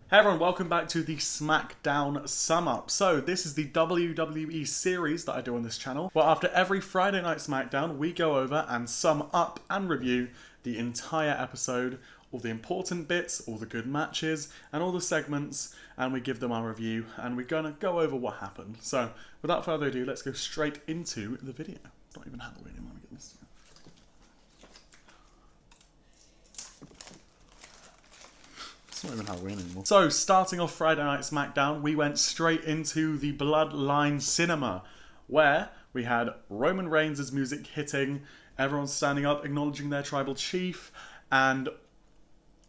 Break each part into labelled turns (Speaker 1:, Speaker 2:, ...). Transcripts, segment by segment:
Speaker 1: Hey everyone, welcome back to the Smackdown Sum Up. So, this is the WWE series that I do on this channel, where after every Friday night Smackdown, we go over and sum up and review the entire episode, all the important bits, all the good matches, and all the segments, and we give them our review, and we're gonna go over what happened. So, without further ado, let's go straight into the video. It's not even Halloween anymore, let me get this together. It's not even Halloween anymore. So, starting off Friday Night SmackDown, we went straight into the Bloodline cinema, where we had Roman Reigns' music hitting, everyone standing up, acknowledging their tribal chief, and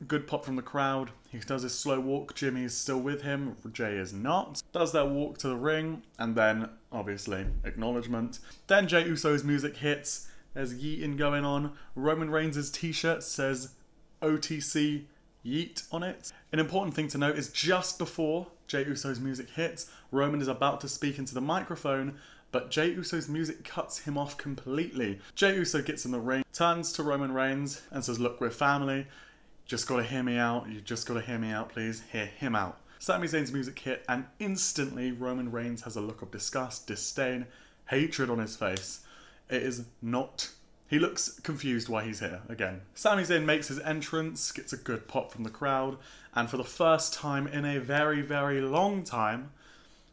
Speaker 1: good pop from the crowd. He does his slow walk, Jimmy is still with him, Jay is not. Does their walk to the ring, and then, obviously, acknowledgement. Then Jey Uso's music hits, there's yeeting going on. Roman Reigns' t-shirt says OTC Yeet on it. An important thing to note is just before Jey Uso's music hits, Roman is about to speak into the microphone, but Jey Uso's music cuts him off completely. Jey Uso gets in the ring, turns to Roman Reigns and says, "Look, we're family. Just gotta hear me out. You just gotta hear me out, please. Hear him out." Sami Zayn's music hit, and instantly Roman Reigns has a look of disgust, disdain, hatred on his face. It is not... He looks confused why he's here, again. Sami Zayn makes his entrance, gets a good pop from the crowd, and for the first time in a very, very long time,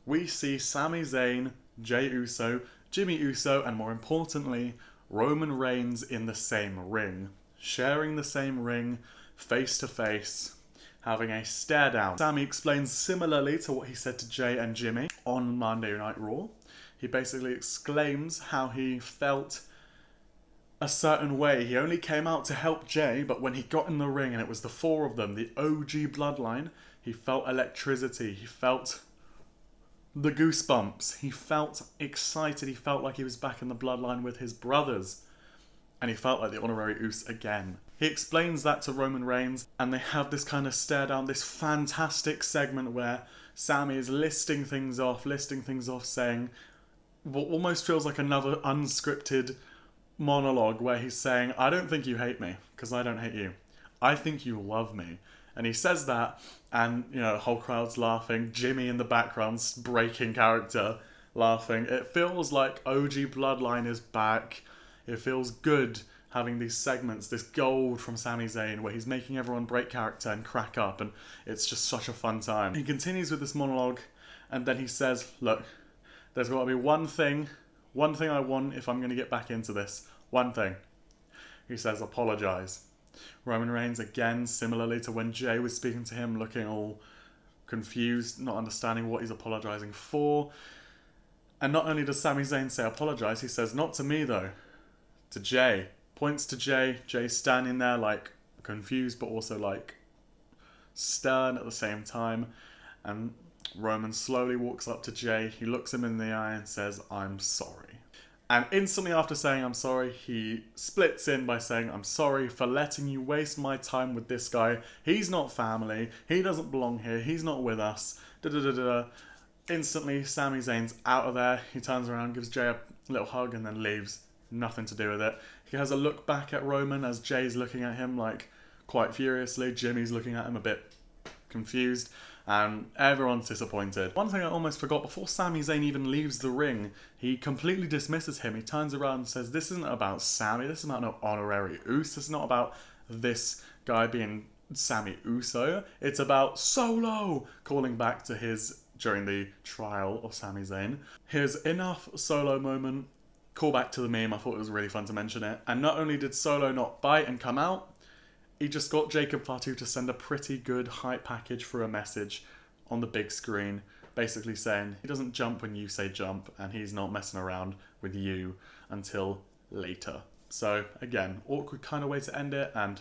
Speaker 1: we see Sami Zayn, Jey Uso, Jimmy Uso, and more importantly, Roman Reigns in the same ring. Sharing the same ring, face to face, having a stare down. Sami explains similarly to what he said to Jey and Jimmy on Monday Night Raw. He basically exclaims how he felt a certain way. He only came out to help Jey, but when he got in the ring and it was the four of them, the OG Bloodline, he felt electricity. He felt the goosebumps. He felt excited. He felt like he was back in the Bloodline with his brothers. And he felt like the honorary Uso again. He explains that to Roman Reigns, and they have this kind of stare down, this fantastic segment where Sami is listing things off, saying what almost feels like another unscripted monologue where he's saying, "I don't think you hate me, because I don't hate you. I think you love me." And he says that, and, you know, the whole crowd's laughing. Jimmy in the background's breaking character, laughing. It feels like OG Bloodline is back. It feels good having these segments, this gold from Sami Zayn, where he's making everyone break character and crack up, and it's just such a fun time. He continues with this monologue, and then he says, "Look, there's got to be one thing I want if I'm going to get back into this. One thing." He says, "Apologise." Roman Reigns, again, similarly to when Jey was speaking to him, looking all confused, not understanding what he's apologising for. And not only does Sami Zayn say apologise, he says, "Not to me though, to Jey." Points to Jey. Jey's standing there like confused but also like stern at the same time. And Roman slowly walks up to Jey, he looks him in the eye and says, "I'm sorry." And instantly after saying "I'm sorry," he splits in by saying, "I'm sorry for letting you waste my time with this guy. He's not family. He doesn't belong here. He's not with us." Da-da-da-da. Instantly, Sami Zayn's out of there. He turns around, gives Jey a little hug, and then leaves. Nothing to do with it. He has a look back at Roman as Jey's looking at him like quite furiously. Jimmy's looking at him a bit confused. And everyone's disappointed. One thing I almost forgot, before Sami Zayn even leaves the ring, he completely dismisses him. He turns around and says, "This isn't about Sami, this is about no honorary Uso, this is not about this guy being Sami Uso, it's about Solo," calling back to his, during the trial of Sami Zayn. Here's enough Solo moment, call back to the meme, I thought it was really fun to mention it. And not only did Solo not bite and come out, he just got Jacob Fatu to send a pretty good hype package for a message on the big screen, basically saying he doesn't jump when you say jump, and he's not messing around with you until later. So, again, awkward kind of way to end it, and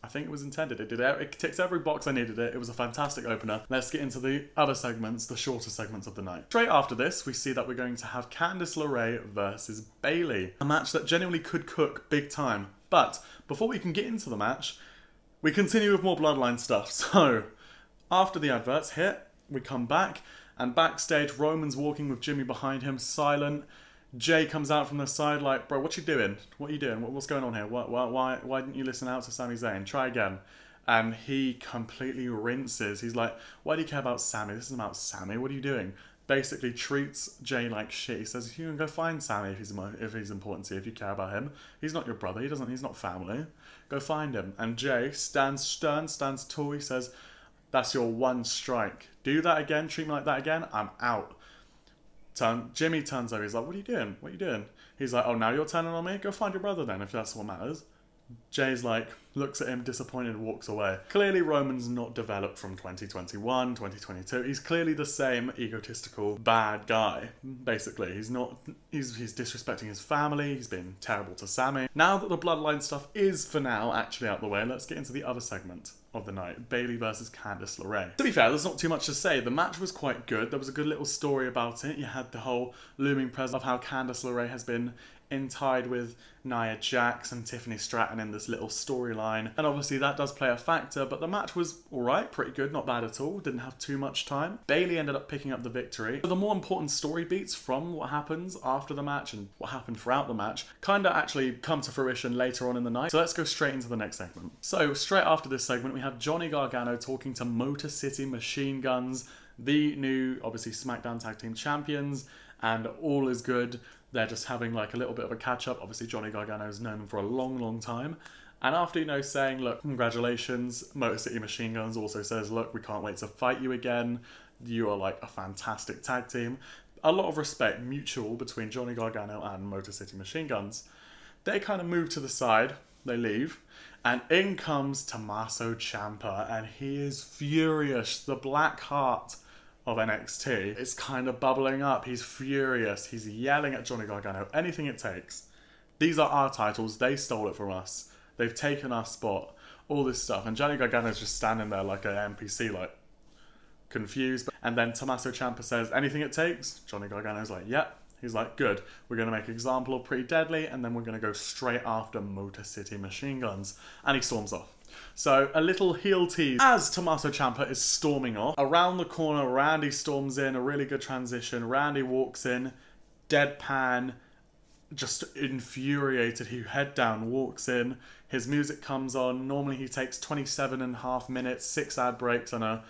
Speaker 1: I think it was intended. It ticks every box I needed it. It was a fantastic opener. Let's get into the other segments, the shorter segments of the night. Straight after this, we see that we're going to have Candice LeRae versus Bayley. A match that genuinely could cook big time. But before we can get into the match, we continue with more Bloodline stuff. So, after the adverts hit, we come back, and backstage, Roman's walking with Jimmy behind him, silent. Jey comes out from the side like, "Bro, what you doing? What are you doing? What's going on here? Why didn't you listen out to Sami Zayn? Try again." And he completely rinses. He's like, why do you care about Sami? This isn't about Sami. What are you doing? Basically treats Jay like shit. He says, you can go find Sami if he's important to you, if you care about him. He's not your brother. He's not family. Go find him. And Jay stands stern, stands tall. He says, that's your one strike. Do that again, treat me like that again, I'm out. Jimmy turns over, he's like, what are you doing? What are you doing? He's like, oh, now you're turning on me? Go find your brother then, if that's what matters. Jay's like, looks at him, disappointed, walks away. Clearly Roman's not developed from 2021, 2022. He's clearly the same egotistical, bad guy, basically. He's disrespecting his family, he's been terrible to Sami. Now that the Bloodline stuff is, for now, actually out the way, let's get into the other segment of the night. Bayley versus Candice LeRae. To be fair, there's not too much to say. The match was quite good. There was a good little story about it. You had the whole looming presence of how Candice LeRae has been tied with Nia Jax and Tiffany Stratton in this little storyline. And obviously that does play a factor, but the match was alright, pretty good, not bad at all. Didn't have too much time. Bayley ended up picking up the victory. So the more important story beats from what happens after the match and what happened throughout the match kind of actually come to fruition later on in the night. So let's go straight into the next segment. So straight after this segment, we have Johnny Gargano talking to Motor City Machine Guns, the new, obviously, Smackdown Tag Team Champions, and all is good. They're just having like a little bit of a catch-up. Obviously, Johnny Gargano has known them for a long, long time. And after, saying, look, congratulations, Motor City Machine Guns also says, look, we can't wait to fight you again. You are like a fantastic tag team. A lot of respect mutual between Johnny Gargano and Motor City Machine Guns. They kind of move to the side. They leave. And in comes Tommaso Ciampa. And he is furious. The Black Heart of NXT. It's kind of bubbling up. He's furious. He's yelling at Johnny Gargano. Anything it takes. These are our titles. They stole it from us. They've taken our spot. All this stuff. And Johnny Gargano's just standing there like an NPC, like, confused. And then Tommaso Ciampa says, anything it takes? Johnny Gargano's like, yep. He's like, good. We're going to make an example of Pretty Deadly, and then we're going to go straight after Motor City Machine Guns. And he storms off. So, a little heel tease. As Tommaso Ciampa is storming off, around the corner, Randy storms in, a really good transition. Randy walks in, deadpan, just infuriated. He head down, walks in. His music comes on. Normally he takes 27.5 minutes, 6 ad breaks and a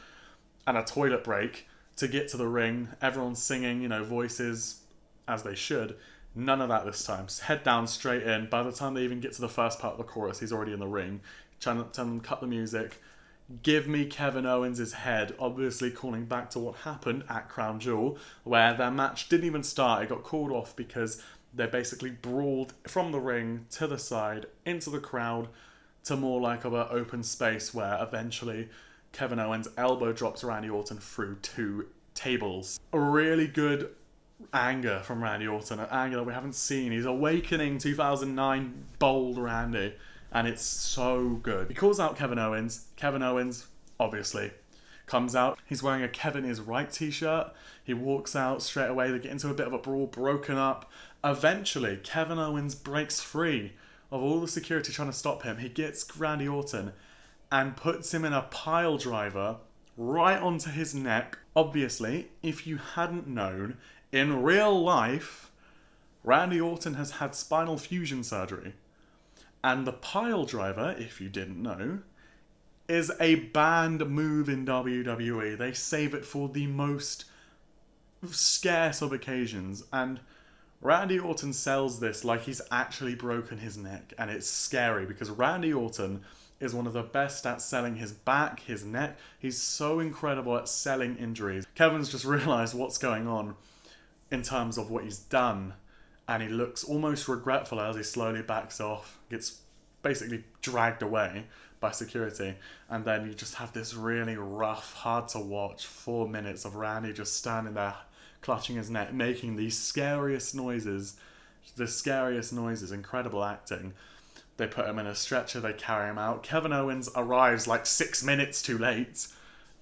Speaker 1: toilet break to get to the ring. Everyone's singing, voices as they should. None of that this time. Head down, straight in. By the time they even get to the first part of the chorus, he's already in the ring. Trying to tell them, cut the music. Give me Kevin Owens' head, obviously calling back to what happened at Crown Jewel, where their match didn't even start. It got called off because they basically brawled from the ring to the side, into the crowd, to more like of an open space where eventually Kevin Owens elbow drops Randy Orton through 2 tables. A really good anger from Randy Orton, an anger that we haven't seen. He's awakening 2009 bold Randy. And it's so good. He calls out Kevin Owens. Kevin Owens, obviously, comes out. He's wearing a Kevin is right t-shirt. He walks out straight away. They get into a bit of a brawl, broken up. Eventually, Kevin Owens breaks free of all the security trying to stop him. He gets Randy Orton and puts him in a pile driver right onto his neck. Obviously, if you hadn't known, in real life, Randy Orton has had spinal fusion surgery. And the pile driver, if you didn't know, is a banned move in WWE. They save it for the most scarce of occasions. And Randy Orton sells this like he's actually broken his neck. And it's scary because Randy Orton is one of the best at selling his back, his neck. He's so incredible at selling injuries. Kevin's just realised what's going on in terms of what he's done. And he looks almost regretful as he slowly backs off, gets basically dragged away by security. And then you just have this really rough, hard to watch 4 minutes of Randy just standing there, clutching his neck, making the scariest noises. Incredible acting. They put him in a stretcher, they carry him out. Kevin Owens arrives like 6 minutes too late.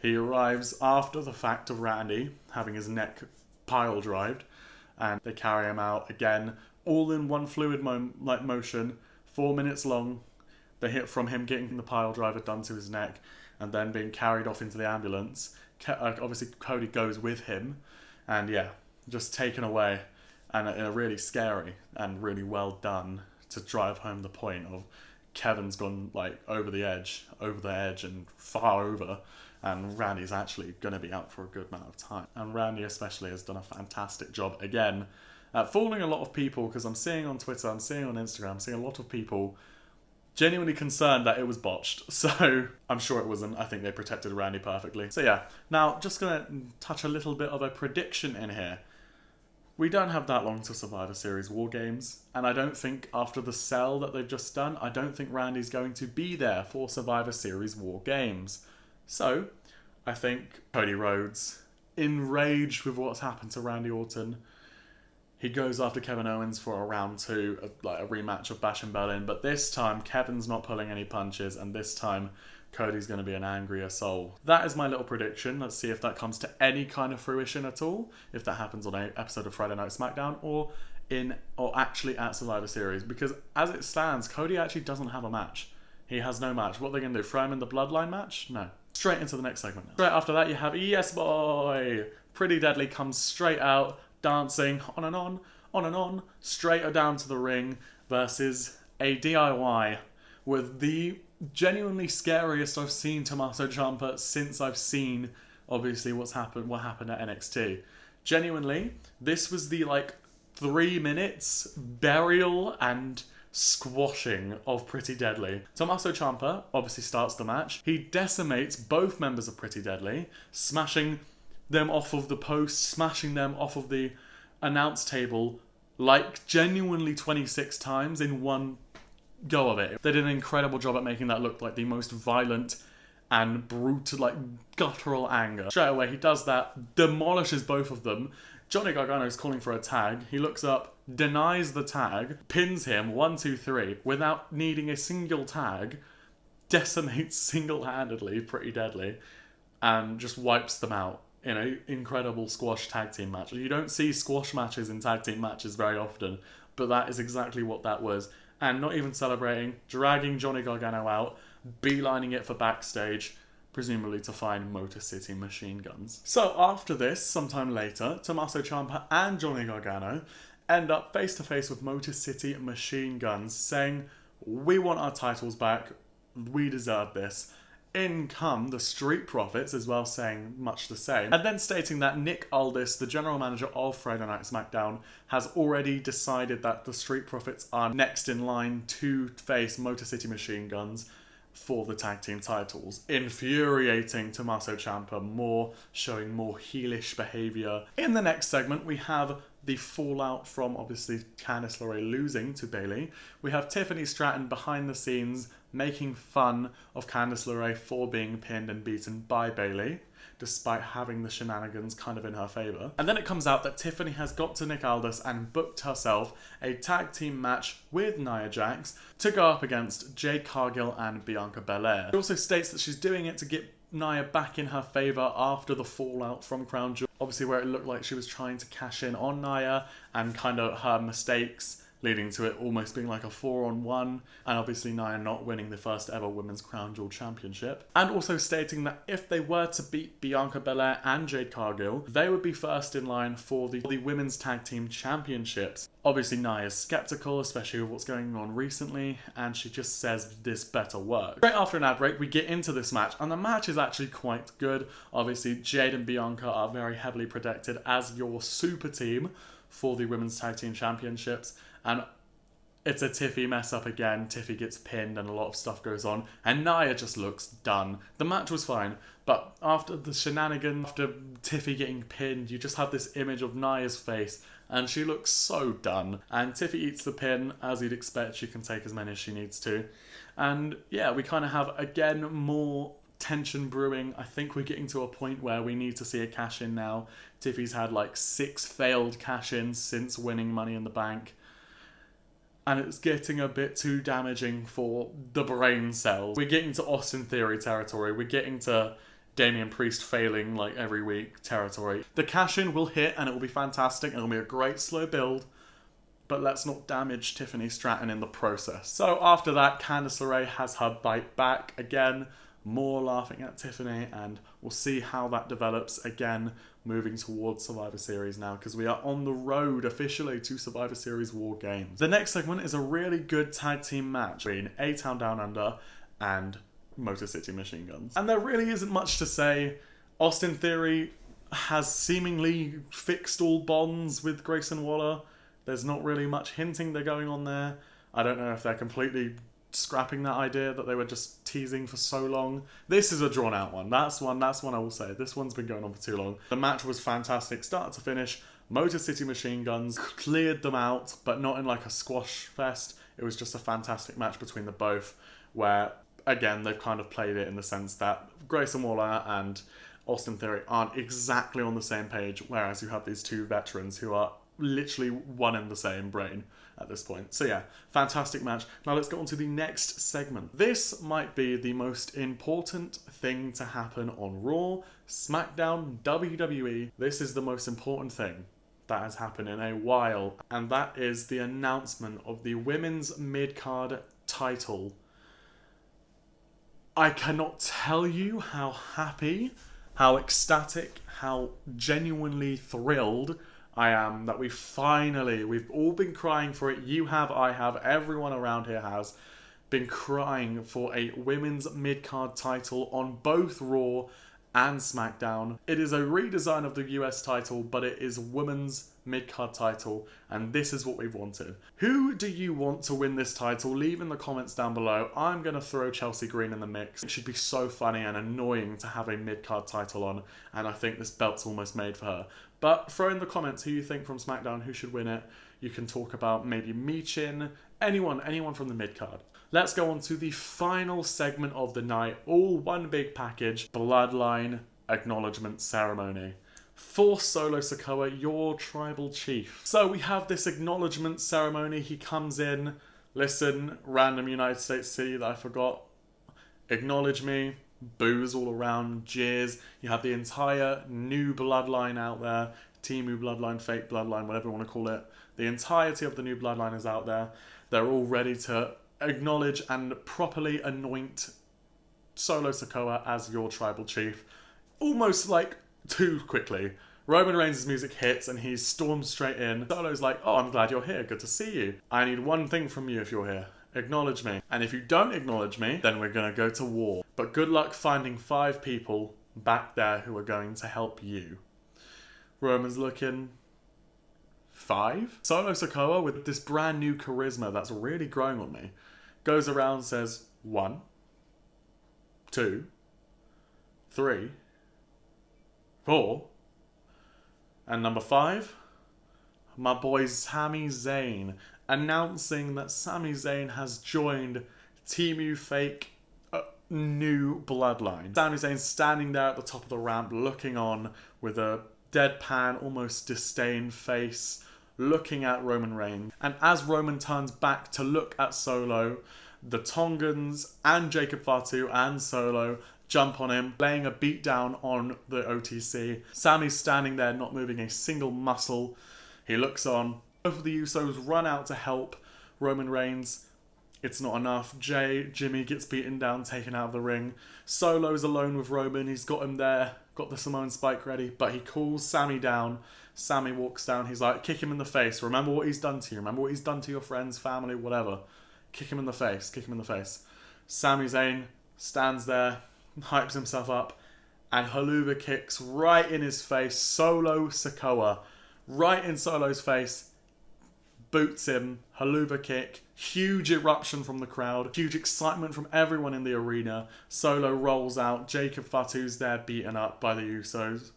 Speaker 1: He arrives after the fact of Randy having his neck pile drived. And they carry him out again, all in one fluid motion, 4 minutes long. They hit from him getting the pile driver done to his neck and then being carried off into the ambulance. Obviously, Cody goes with him and just taken away. And really scary and really well done to drive home the point of Kevin's gone like over the edge and far over, and Randy's actually going to be out for a good amount of time. And Randy especially has done a fantastic job again at fooling a lot of people, because I'm seeing on Twitter, I'm seeing on Instagram, I'm seeing a lot of people genuinely concerned that it was botched. So I'm sure it wasn't. I think they protected Randy perfectly. So yeah, now just going to touch a little bit of a prediction in here. We don't have that long to Survivor Series War Games, and I don't think after the sell that they've just done, I don't think Randy's going to be there for Survivor Series War Games. So I think Cody Rhodes, enraged with what's happened to Randy Orton, he goes after Kevin Owens for a round 2, like a rematch of Bash in Berlin, but this time Kevin's not pulling any punches, and this time Cody's going to be an angrier soul. That is my little prediction. Let's see if that comes to any kind of fruition at all, if that happens on an episode of Friday Night Smackdown or actually at Survivor Series, because as it stands, Cody actually doesn't have a match. He has no match. What are they going to do? Throw him in the Bloodline match? No. Straight into the next segment now. Straight after that, you have Yes Boy! Pretty Deadly comes straight out, dancing on and on, straight down to the ring versus a DIY with the genuinely scariest I've seen Tommaso Ciampa since I've seen, obviously, what happened at NXT. Genuinely, this was the 3 minutes burial and squashing of Pretty Deadly. Tommaso Ciampa obviously starts the match. He decimates both members of Pretty Deadly, smashing them off of the post, smashing them off of the announce table genuinely 26 times in one go of it. They did an incredible job at making that look like the most violent and brutal, guttural anger. Straight away, he does that, demolishes both of them. Johnny Gargano is calling for a tag. He looks up, denies the tag, pins him 1, 2, 3 without needing a single tag, decimates single-handedly Pretty Deadly, and just wipes them out in an incredible squash tag team match. You don't see squash matches in tag team matches very often, but that is exactly what that was. And not even celebrating, dragging Johnny Gargano out, beelining it for backstage, presumably to find Motor City Machine Guns. So after this, sometime later, Tommaso Ciampa and Johnny Gargano end up face to face with Motor City Machine Guns, saying, "We want our titles back, we deserve this." In come the Street Profits as well, saying much the same, and then stating that Nick Aldis, the general manager of Friday Night Smackdown, has already decided that the Street Profits are next in line to face Motor City Machine Guns for the tag team titles, infuriating Tommaso Ciampa showing more heelish behaviour. In the next segment, we have the fallout from, obviously, Candice LeRae losing to Bayley. We have Tiffany Stratton behind the scenes making fun of Candice LeRae for being pinned and beaten by Bayley, despite having the shenanigans kind of in her favour. And then it comes out that Tiffany has got to Nick Aldis and booked herself a tag team match with Nia Jax to go up against Jade Cargill and Bianca Belair. She also states that she's doing it to get Nia back in her favour after the fallout from Crown Jewel. Obviously, where it looked like she was trying to cash in on Nia and kind of her mistakes, leading to it almost being like a 4-on-1, and obviously Nia not winning the first ever Women's Crown Jewel Championship. And also stating that if they were to beat Bianca Belair and Jade Cargill, they would be first in line for the Women's Tag Team Championships. Obviously Nia's skeptical, especially with what's going on recently, and she just says this better work. Straight after an ad break, we get into this match, and the match is actually quite good. Obviously, Jade and Bianca are very heavily protected as your super team for the Women's Tag Team Championships, and it's a Tiffy mess up again. Tiffy gets pinned and a lot of stuff goes on, and Nia just looks done. The match was fine, but after the shenanigans, after Tiffy getting pinned, you just have this image of Nia's face, and she looks so done. And Tiffy eats the pin, as you'd expect. She can take as many as she needs to. And yeah, we kind of have, again, more tension brewing. I think we're getting to a point where we need to see a cash-in now. Tiffy's had 6 failed cash-ins since winning Money in the Bank. And it's getting a bit too damaging for the brain cells. We're getting to Austin Theory territory. We're getting to Damian Priest failing every week territory. The cash-in will hit and it will be fantastic and it'll be a great slow build, but let's not damage Tiffany Stratton in the process. So after that, Candice LeRae has her bite back again, more laughing at Tiffany, and we'll see how that develops again moving towards Survivor Series now, because we are on the road officially to Survivor Series War Games. The next segment is a really good tag team match between A-Town Down Under and Motor City Machine Guns. And there really isn't much to say. Austin Theory has seemingly fixed all bonds with Grayson Waller. There's not really much hinting they're going on there. I don't know if they're completely scrapping that idea that they were just teasing for so long. This is a drawn out one. That's one I will say. This one's been going on for too long. The match was fantastic, start to finish. Motor City Machine Guns cleared them out, but not in like a squash fest. It was just a fantastic match between the both, where again they've kind of played it in the sense that Grayson Waller and Austin Theory aren't exactly on the same page, whereas you have these two veterans who are literally one in the same brain at this point. So yeah, fantastic match. Now let's go on to the next segment. This might be the most important thing to happen on Raw, SmackDown, WWE. This is the most important thing that has happened in a while, and that is the announcement of the women's mid-card title. I cannot tell you how happy, how ecstatic, how genuinely thrilled I am that we've all been crying for it. You have, I have, everyone around here has been crying for a women's mid-card title on both Raw and SmackDown. It is a redesign of the US title, but it is women's mid-card title, and this is what we've wanted. Who do you want to win this title? Leave in the comments down below. I'm going to throw Chelsea Green in the mix. It should be so funny and annoying to have a mid-card title on, and I think this belt's almost made for her. But throw in the comments who you think from SmackDown, who should win it. You can talk about maybe Michin, anyone from the mid-card. Let's go on to the final segment of the night, all one big package, Bloodline Acknowledgement Ceremony. For Solo Sikoa, your tribal chief. So we have this acknowledgement ceremony. He comes in, listen, random United States city that I forgot, acknowledge me, boos all around, jeers. You have the entire new Bloodline out there, Teamu Bloodline, Fake Bloodline, whatever you want to call it. The entirety of the new Bloodline is out there. They're all ready to acknowledge and properly anoint Solo Sikoa as your tribal chief. Almost like too quickly. Roman Reigns' music hits and he storms straight in. Solo's like, oh, I'm glad you're here. Good to see you. I need one thing from you if you're here. Acknowledge me. And if you don't acknowledge me, then we're going to go to war. But good luck finding 5 people back there who are going to help you. Roman's looking... 5? Solo Sikoa, with this brand new charisma that's really growing on me, goes around and says 1, 2, 3, 4, and number 5, my boy Sami Zayn, announcing that Sami Zayn has joined Teamu Fake New Bloodline. Sami Zayn standing there at the top of the ramp, looking on with a deadpan, almost disdain face, looking at Roman Reigns. And as Roman turns back to look at Solo, the Tongans and Jacob Fatu and Solo jump on him, laying a beat down on the OTC. Sami's standing there, not moving a single muscle. He looks on. Both of the Usos run out to help Roman Reigns. It's not enough. Jimmy gets beaten down, taken out of the ring. Solo's alone with Roman. He's got him there, got the Samoan spike ready, but he calls Sami down. Sami walks down. He's like, kick him in the face. Remember what he's done to you. Remember what he's done to your friends, family, whatever. Kick him in the face. Kick him in the face. Sami Zayn stands there, hypes himself up, and Haluva kicks right in his face. Solo Sikoa, right in Solo's face, boots him. Haluva kick. Huge eruption from the crowd. Huge excitement from everyone in the arena. Solo rolls out. Jacob Fatu's there, beaten up by the Usos.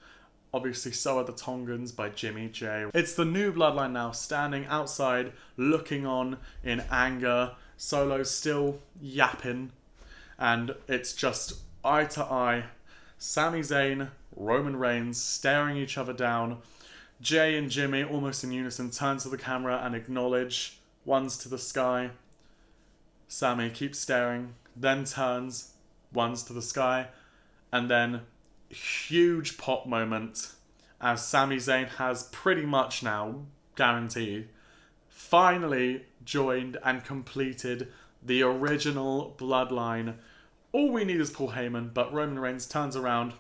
Speaker 1: Obviously, so are the Tongans by Jimmy J. It's the new Bloodline now, standing outside, looking on in anger. Solo's still yapping, and it's just eye to eye. Sami Zayn, Roman Reigns staring each other down. Jay and Jimmy, almost in unison, turn to the camera and acknowledge, one's to the sky. Sami keeps staring, then turns, one's to the sky, and then huge pop moment as Sami Zayn has pretty much now, guaranteed, finally joined and completed the original Bloodline All we need is Paul Heyman, but Roman Reigns turns around,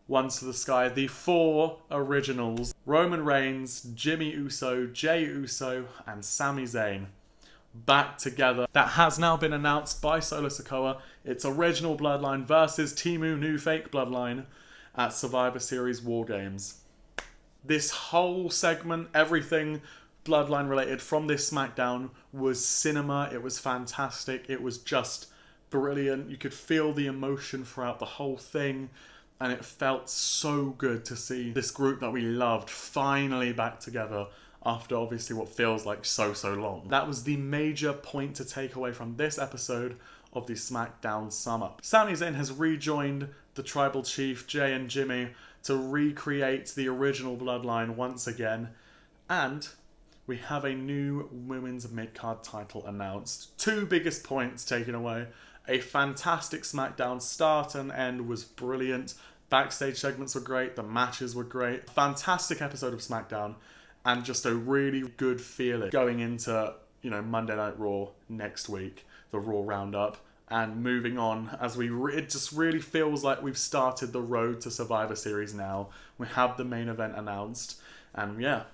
Speaker 1: ones to the sky. The 4 originals: Roman Reigns, Jimmy Uso, Jey Uso, and Sami Zayn, back together. That has now been announced by Solo Sikoa. It's original Bloodline versus Timu New Fake Bloodline at Survivor Series War Games. This whole segment, everything Bloodline related from this SmackDown, was cinema. It was fantastic. It was just brilliant. You could feel the emotion throughout the whole thing, and it felt so good to see this group that we loved finally back together after obviously what feels like so long. That was the major point to take away from this episode of the SmackDown Sum Up. Sami Zayn has rejoined the Tribal Chief, Jey and Jimmy, to recreate the original Bloodline once again, and we have a new women's mid-card title announced. 2 biggest points taken away. A fantastic SmackDown, start and end was brilliant. Backstage segments were great, the matches were great. Fantastic episode of SmackDown, and just a really good feeling going into, Monday Night Raw next week, the Raw Roundup, and moving on as it just really feels like we've started the road to Survivor Series now. We have the main event announced, and yeah,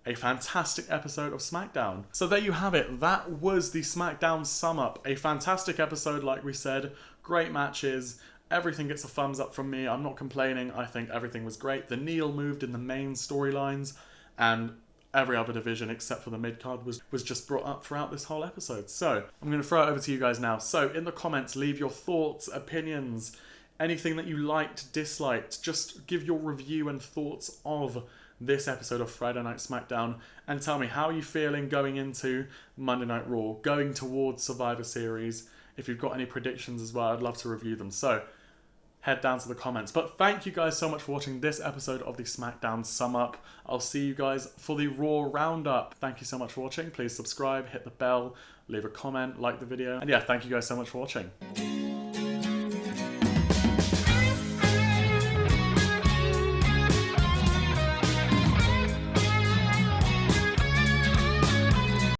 Speaker 1: a fantastic episode of SmackDown. So there you have it. That was the SmackDown Sum Up. A fantastic episode, like we said. Great matches. Everything gets a thumbs up from me. I'm not complaining. I think everything was great. The needle moved in the main storylines, and every other division except for the mid-card was just brought up throughout this whole episode. So I'm going to throw it over to you guys now. So in the comments, leave your thoughts, opinions, anything that you liked, disliked. Just give your review and thoughts of this episode of Friday Night SmackDown, and tell me, how are you feeling going into Monday Night Raw, going towards Survivor Series. If you've got any predictions as well, I'd love to review them. So head down to the comments. But thank you guys so much for watching this episode of the SmackDown Sum Up. I'll see you guys for the Raw Roundup. Thank you so much for watching. Please subscribe, hit the bell, leave a comment, like the video. And yeah, thank you guys so much for watching.